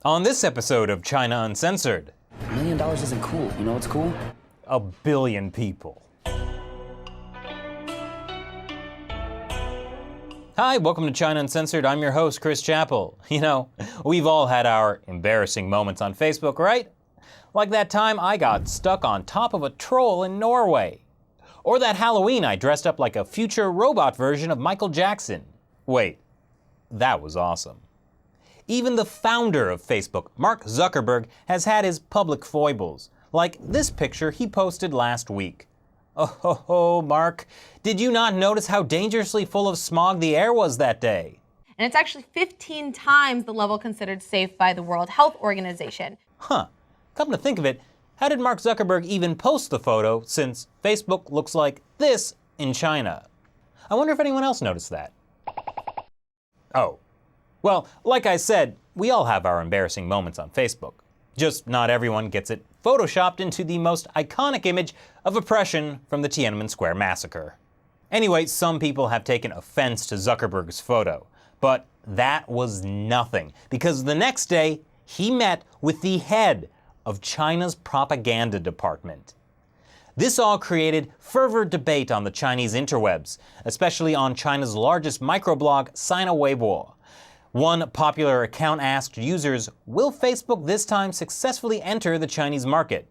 On this episode of China Uncensored. $1 million isn't cool. You know what's cool? A billion people. Hi, welcome to China Uncensored. I'm your host, Chris Chappell. You know, we've all had our embarrassing moments on Facebook, right? Like that time I got stuck on top of a troll in Norway. Or that Halloween I dressed up like a future robot version of Michael Jackson. Wait, that was awesome. Even the founder of Facebook, Mark Zuckerberg, has had his public foibles, like this picture he posted last week. Oh, Mark, did you not notice how dangerously full of smog the air was that day? And it's actually 15 times the level considered safe by the World Health Organization. Huh. Come to think of it, how did Mark Zuckerberg even post the photo since Facebook looks like this in China? I wonder if anyone else noticed that. Oh. Well, like I said, we all have our embarrassing moments on Facebook. Just not everyone gets it photoshopped into the most iconic image of oppression from the Tiananmen Square massacre. Anyway, some people have taken offense to Zuckerberg's photo, but that was nothing, because the next day, he met with the head of China's propaganda department. This all created fervent debate on the Chinese interwebs, especially on China's largest microblog, Sina Weibo. One popular account asked users, will Facebook this time successfully enter the Chinese market?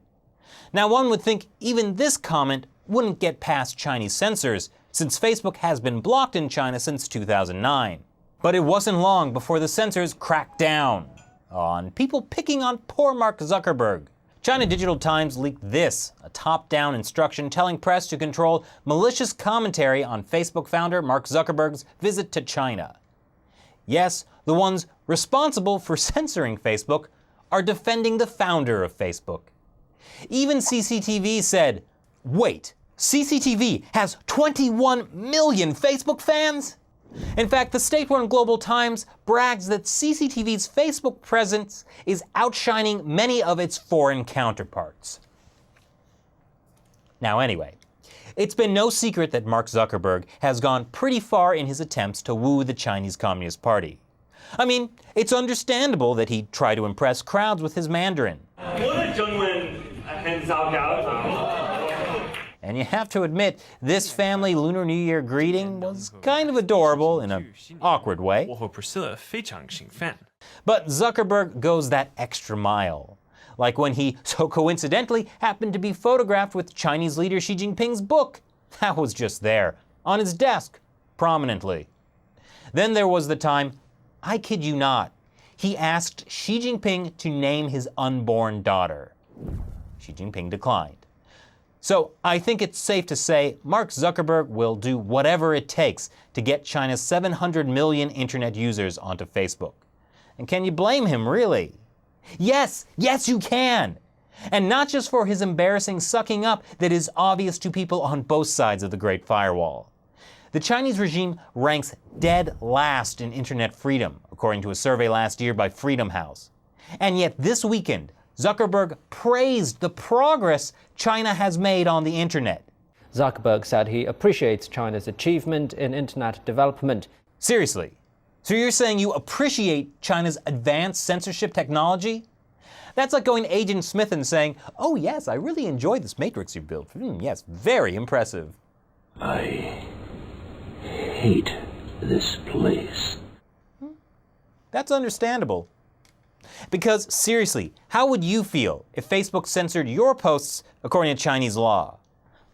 Now, one would think even this comment wouldn't get past Chinese censors, since Facebook has been blocked in China since 2009. But it wasn't long before the censors cracked down on people picking on poor Mark Zuckerberg. China Digital Times leaked this, a top-down instruction telling press to control malicious commentary on Facebook founder Mark Zuckerberg's visit to China. Yes, the ones responsible for censoring Facebook are defending the founder of Facebook. Even CCTV said, wait, CCTV has 21 million Facebook fans? In fact, the state-run Global Times brags that CCTV's Facebook presence is outshining many of its foreign counterparts. Now anyway, it's been no secret that Mark Zuckerberg has gone pretty far in his attempts to woo the Chinese Communist Party. I mean, it's understandable that he'd try to impress crowds with his Mandarin. And you have to admit, this family Lunar New Year greeting was kind of adorable in an awkward way. But Zuckerberg goes that extra mile. Like when he so coincidentally happened to be photographed with Chinese leader Xi Jinping's book. That was just there, on his desk, prominently. Then there was the time, I kid you not, he asked Xi Jinping to name his unborn daughter. Xi Jinping declined. So I think it's safe to say Mark Zuckerberg will do whatever it takes to get China's 700 million internet users onto Facebook. And can you blame him, really? Yes, you can! And not just for his embarrassing sucking up that is obvious to people on both sides of the Great Firewall. The Chinese regime ranks dead last in internet freedom, according to a survey last year by Freedom House. And yet this weekend, Zuckerberg praised the progress China has made on the internet. Zuckerberg said he appreciates China's achievement in internet development. Seriously? So you're saying you appreciate China's advanced censorship technology? That's like going to Agent Smith and saying, oh yes, I really enjoyed this matrix you built. Yes, very impressive. I hate this place. That's understandable. Because seriously, how would you feel if Facebook censored your posts according to Chinese law?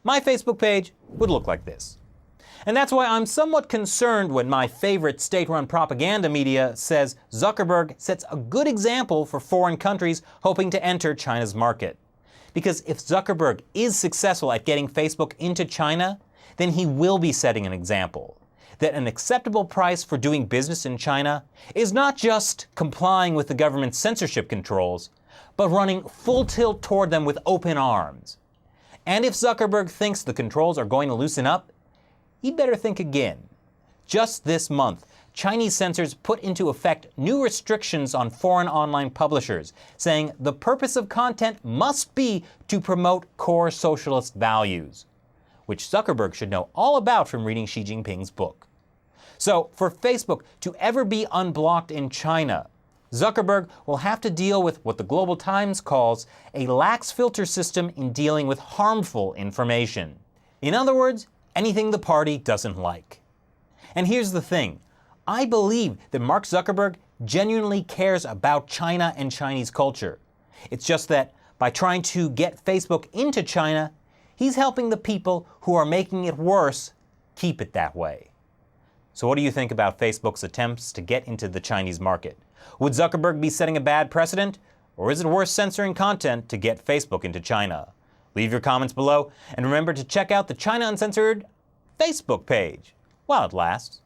My Facebook page would look like this. And that's why I'm somewhat concerned when my favorite state-run propaganda media says Zuckerberg sets a good example for foreign countries hoping to enter China's market. Because if Zuckerberg is successful at getting Facebook into China, then he will be setting an example. That an acceptable price for doing business in China is not just complying with the government's censorship controls, but running full tilt toward them with open arms. And if Zuckerberg thinks the controls are going to loosen up, he'd better think again. Just this month, Chinese censors put into effect new restrictions on foreign online publishers, saying the purpose of content must be to promote core socialist values, which Zuckerberg should know all about from reading Xi Jinping's book. So for Facebook to ever be unblocked in China, Zuckerberg will have to deal with what the Global Times calls a lax filter system in dealing with harmful information. In other words, anything the party doesn't like. And here's the thing. I believe that Mark Zuckerberg genuinely cares about China and Chinese culture. It's just that by trying to get Facebook into China, he's helping the people who are making it worse keep it that way. So what do you think about Facebook's attempts to get into the Chinese market? Would Zuckerberg be setting a bad precedent? Or is it worth censoring content to get Facebook into China? Leave your comments below, and remember to check out the China Uncensored Facebook page while it lasts.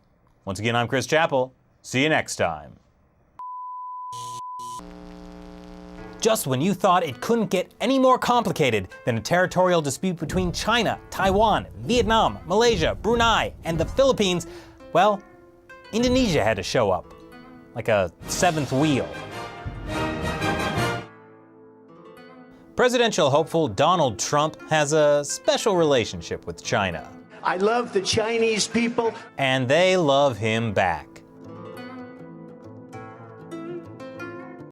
Once again, I'm Chris Chappell. See you next time. Just when you thought it couldn't get any more complicated than a territorial dispute between China, Taiwan, Vietnam, Malaysia, Brunei, and the Philippines, well, Indonesia had to show up, like a seventh wheel. Presidential hopeful Donald Trump has a special relationship with China. I love the Chinese people. And they love him back.